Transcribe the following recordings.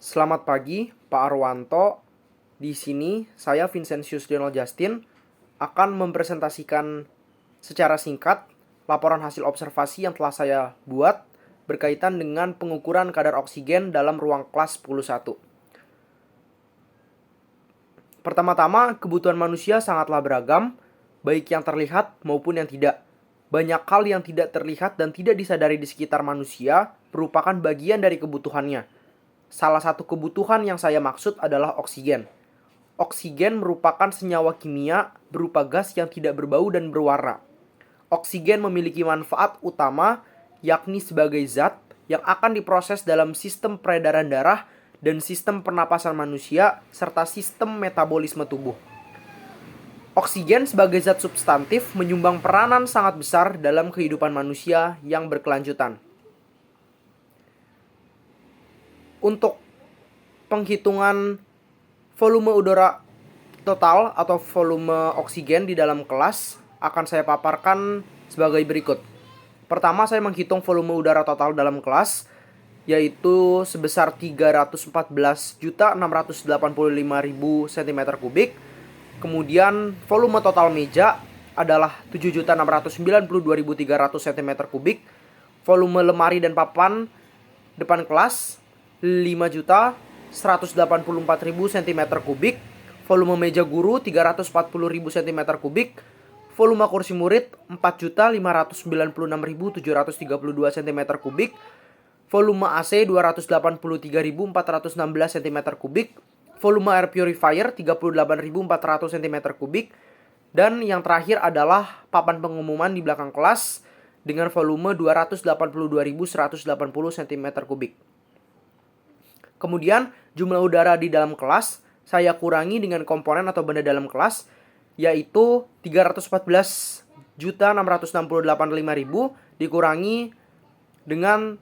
Selamat pagi, Pak Arwanto. Di sini saya Vincentius Donald Justin akan mempresentasikan secara singkat laporan hasil observasi yang telah saya buat berkaitan dengan pengukuran kadar oksigen dalam ruang kelas 10.1. Pertama-tama, kebutuhan manusia sangatlah beragam, baik yang terlihat maupun yang tidak. Banyak hal yang tidak terlihat dan tidak disadari di sekitar manusia merupakan bagian dari kebutuhannya. Salah satu kebutuhan yang saya maksud adalah oksigen. Oksigen merupakan senyawa kimia berupa gas yang tidak berbau dan berwarna. Oksigen memiliki manfaat utama, yakni sebagai zat yang akan diproses dalam sistem peredaran darah dan sistem pernapasan manusia, serta sistem metabolisme tubuh. Oksigen sebagai zat substantif menyumbang peranan sangat besar dalam kehidupan manusia yang berkelanjutan. Untuk penghitungan volume udara total atau volume oksigen di dalam kelas akan saya paparkan sebagai berikut. Pertama, saya menghitung volume udara total dalam kelas, yaitu sebesar 314.685.000 cm3. Kemudian volume total meja adalah 7.692.300 cm3. Volume lemari dan papan depan kelas 5.184.000 cm3. Volume meja guru 340.000 cm3. Volume kursi murid 4.596.732 cm3. Volume AC 283.416 cm3. Volume air purifier 38.400 cm3. Dan yang terakhir adalah papan pengumuman di belakang kelas dengan volume 282.180 cm3. Kemudian jumlah udara di dalam kelas saya kurangi dengan komponen atau benda dalam kelas, yaitu 314.668.500 dikurangi dengan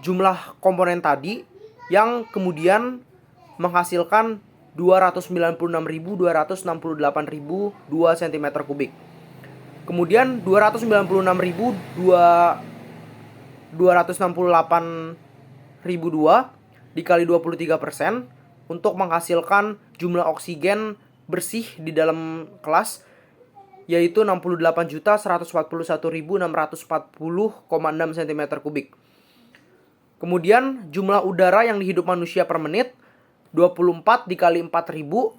jumlah komponen tadi yang kemudian menghasilkan 296.268.002 cm3. Kemudian 296.268.002 dikali 23% untuk menghasilkan jumlah oksigen bersih di dalam kelas, yaitu 68.141.640,6 cm3. Kemudian jumlah udara yang dihidup manusia per menit 24 dikali 4.000,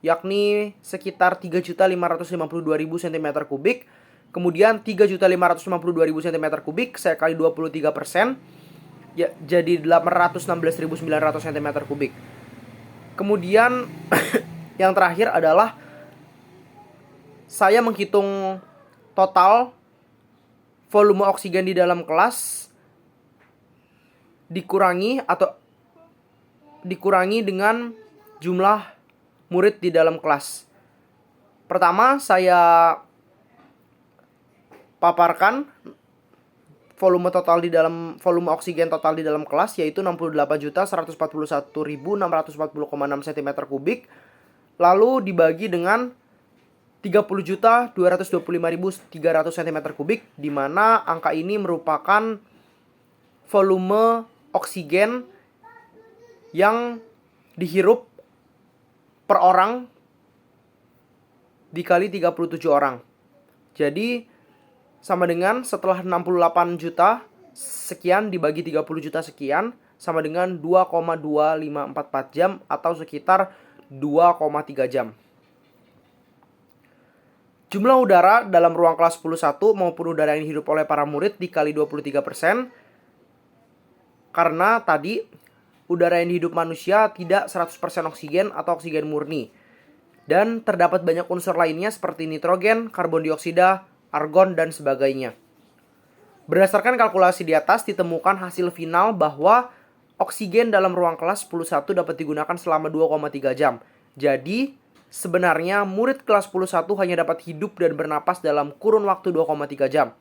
yakni sekitar 3.552.000 cm3. Kemudian 3.552.000 cm3 saya kali 23%, ya, jadi 816.900 cm3. Kemudian yang terakhir adalah saya menghitung total volume oksigen di dalam kelas dikurangi dengan jumlah murid di dalam kelas. Pertama, saya paparkan volume oksigen total di dalam kelas, yaitu 68.141.640,6 cm3, lalu dibagi dengan 30.225.300 cm3, di mana angka ini merupakan volume oksigen yang dihirup per orang dikali 37 orang. Jadi sama dengan setelah 68 juta sekian dibagi 30 juta sekian sama dengan 2,2544 jam atau sekitar 2,3 jam. Jumlah udara dalam ruang kelas 10.1 maupun udara yang dihirup oleh para murid dikali 23%. Karena tadi udara yang dihidup manusia tidak 100% oksigen atau oksigen murni. Dan terdapat banyak unsur lainnya seperti nitrogen, karbon dioksida, argon, dan sebagainya. Berdasarkan kalkulasi di atas ditemukan hasil final bahwa oksigen dalam ruang kelas 10.1 dapat digunakan selama 2,3 jam. Jadi sebenarnya murid kelas 10.1 hanya dapat hidup dan bernapas dalam kurun waktu 2,3 jam.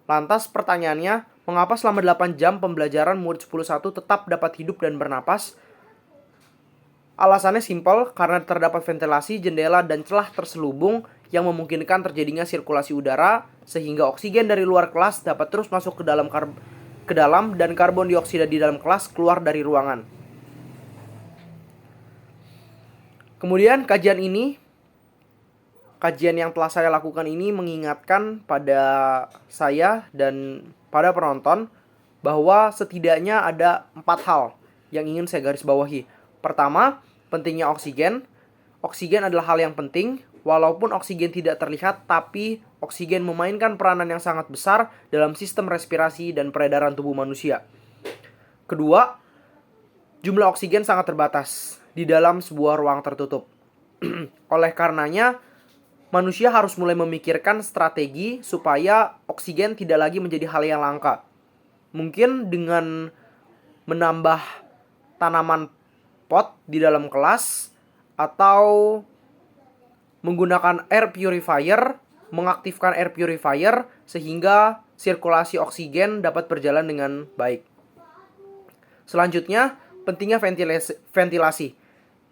Lantas pertanyaannya, mengapa selama 8 jam pembelajaran murid 10.1 tetap dapat hidup dan bernapas? Alasannya simpel, karena terdapat ventilasi, jendela, dan celah terselubung yang memungkinkan terjadinya sirkulasi udara, sehingga oksigen dari luar kelas dapat terus masuk ke dalam dan karbon dioksida di dalam kelas keluar dari ruangan. Kemudian kajian yang telah saya lakukan ini mengingatkan pada saya dan pada penonton bahwa setidaknya ada 4 hal yang ingin saya garis bawahi. Pertama, pentingnya oksigen. Oksigen adalah hal yang penting. Walaupun oksigen tidak terlihat, tapi oksigen memainkan peranan yang sangat besar dalam sistem respirasi dan peredaran tubuh manusia. Kedua, jumlah oksigen sangat terbatas di dalam sebuah ruang tertutup. Oleh karenanya, manusia harus mulai memikirkan strategi supaya oksigen tidak lagi menjadi hal yang langka. Mungkin dengan menambah tanaman pot di dalam kelas, atau menggunakan air purifier, mengaktifkan air purifier sehingga sirkulasi oksigen dapat berjalan dengan baik. Selanjutnya, pentingnya ventilasi.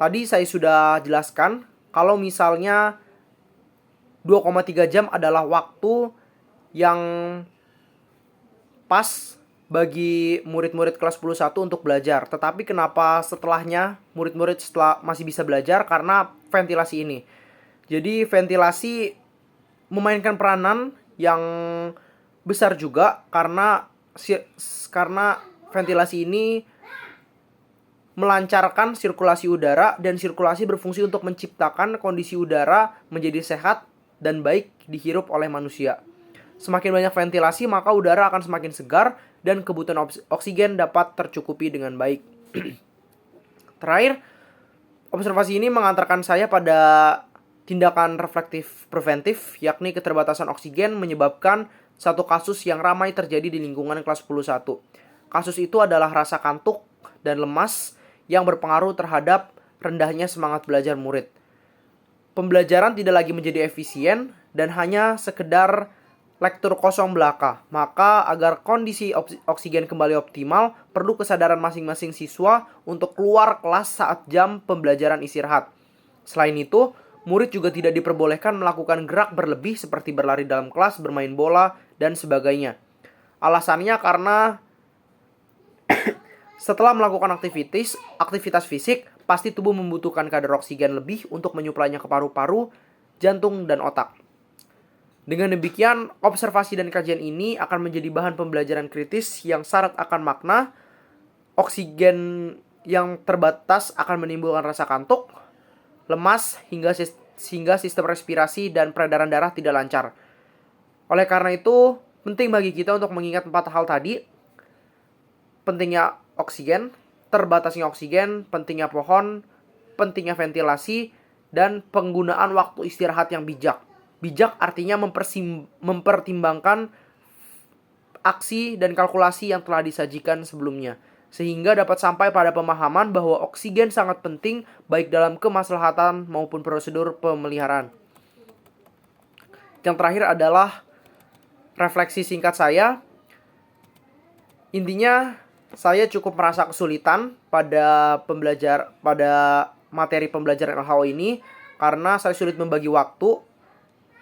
Tadi saya sudah jelaskan kalau misalnya 2,3 jam adalah waktu yang pas bagi murid-murid kelas 10 untuk belajar. Tetapi kenapa setelahnya murid-murid masih bisa belajar? Karena ventilasi ini. Jadi ventilasi memainkan peranan yang besar juga karena ventilasi ini melancarkan sirkulasi udara, dan sirkulasi berfungsi untuk menciptakan kondisi udara menjadi sehat dan baik dihirup oleh manusia. Semakin banyak ventilasi, maka udara akan semakin segar dan kebutuhan oksigen dapat tercukupi dengan baik. Terakhir, observasi ini mengantarkan saya pada tindakan reflektif preventif, yakni keterbatasan oksigen menyebabkan satu kasus yang ramai terjadi di lingkungan kelas 10 Kasus itu adalah rasa kantuk dan lemas yang berpengaruh terhadap rendahnya semangat belajar murid. Pembelajaran tidak lagi menjadi efisien dan hanya sekedar lektur kosong belaka. Maka agar kondisi oksigen kembali optimal, perlu kesadaran masing-masing siswa untuk keluar kelas saat jam pembelajaran istirahat. Selain itu, murid juga tidak diperbolehkan melakukan gerak berlebih seperti berlari dalam kelas, bermain bola, dan sebagainya. Alasannya karena setelah melakukan aktivitas fisik, pasti tubuh membutuhkan kadar oksigen lebih untuk menyuplainya ke paru-paru, jantung, dan otak. Dengan demikian, observasi dan kajian ini akan menjadi bahan pembelajaran kritis yang syarat akan makna. Oksigen yang terbatas akan menimbulkan rasa kantuk, lemas, hingga sistem respirasi dan peredaran darah tidak lancar. Oleh karena itu, penting bagi kita untuk mengingat 4 hal tadi. Pentingnya oksigen, terbatasnya oksigen, pentingnya pohon, pentingnya ventilasi, dan penggunaan waktu istirahat yang bijak. Bijak artinya mempertimbangkan aksi dan kalkulasi yang telah disajikan sebelumnya, sehingga dapat sampai pada pemahaman bahwa oksigen sangat penting baik dalam kemaslahatan maupun prosedur pemeliharaan. Yang terakhir adalah refleksi singkat saya. Intinya, saya cukup merasa kesulitan pada materi pembelajaran LHO ini karena saya sulit membagi waktu.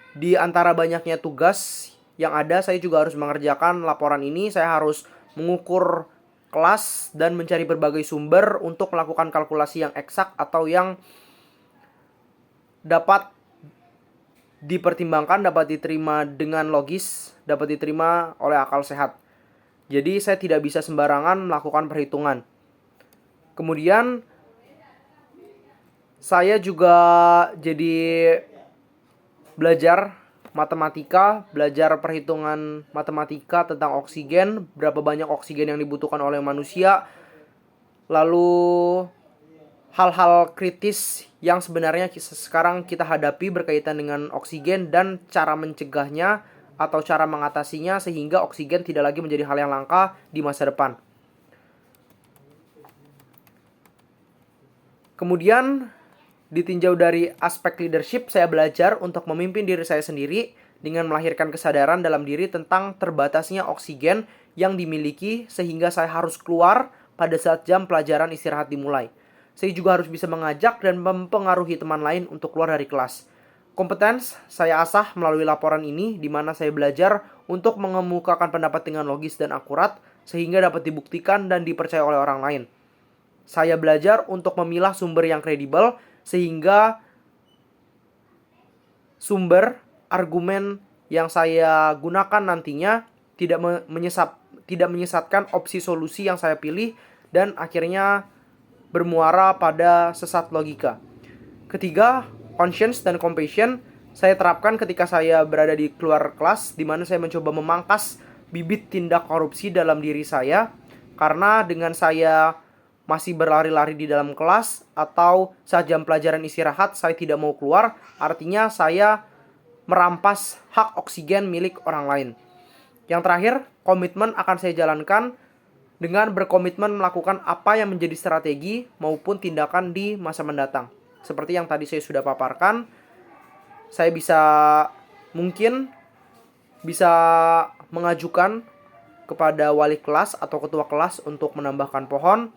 Di antara banyaknya tugas yang ada, saya juga harus mengerjakan laporan ini. Saya harus mengukur kelas dan mencari berbagai sumber untuk melakukan kalkulasi yang eksak atau yang dapat dipertimbangkan, dapat diterima dengan logis, dapat diterima oleh akal sehat. Jadi saya tidak bisa sembarangan melakukan perhitungan. Kemudian saya juga jadi belajar matematika, belajar perhitungan matematika tentang oksigen, berapa banyak oksigen yang dibutuhkan oleh manusia, lalu hal-hal kritis yang sebenarnya sekarang kita hadapi berkaitan dengan oksigen dan cara mencegahnya atau cara mengatasinya sehingga oksigen tidak lagi menjadi hal yang langka di masa depan. Kemudian ditinjau dari aspek leadership, saya belajar untuk memimpin diri saya sendiri dengan melahirkan kesadaran dalam diri tentang terbatasnya oksigen yang dimiliki sehingga saya harus keluar pada saat jam pelajaran istirahat dimulai. Saya juga harus bisa mengajak dan mempengaruhi teman lain untuk keluar dari kelas. Kompetens saya asah melalui laporan ini di mana saya belajar untuk mengemukakan pendapat dengan logis dan akurat sehingga dapat dibuktikan dan dipercaya oleh orang lain. Saya belajar untuk memilah sumber yang kredibel sehingga sumber argumen yang saya gunakan nantinya tidak menyesatkan opsi solusi yang saya pilih dan akhirnya bermuara pada sesat logika. Ketiga, conscience dan compassion saya terapkan ketika saya berada di luar kelas, di mana saya mencoba memangkas bibit tindak korupsi dalam diri saya, karena dengan saya masih berlari-lari di dalam kelas atau saat jam pelajaran istirahat saya tidak mau keluar, artinya saya merampas hak oksigen milik orang lain. Yang terakhir, komitmen akan saya jalankan dengan berkomitmen melakukan apa yang menjadi strategi maupun tindakan di masa mendatang. Seperti yang tadi saya sudah paparkan, saya mungkin bisa mengajukan kepada wali kelas atau ketua kelas untuk menambahkan pohon,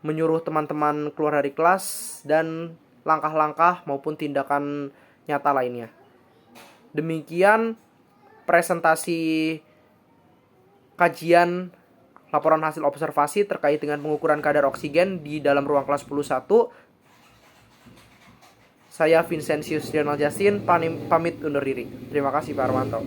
menyuruh teman-teman keluar dari kelas, dan langkah-langkah maupun tindakan nyata lainnya. Demikian presentasi kajian laporan hasil observasi terkait dengan pengukuran kadar oksigen di dalam ruang kelas 10.1. Saya Vincentius Ronald Justin pamit undur diri. Terima kasih Pak Armanto.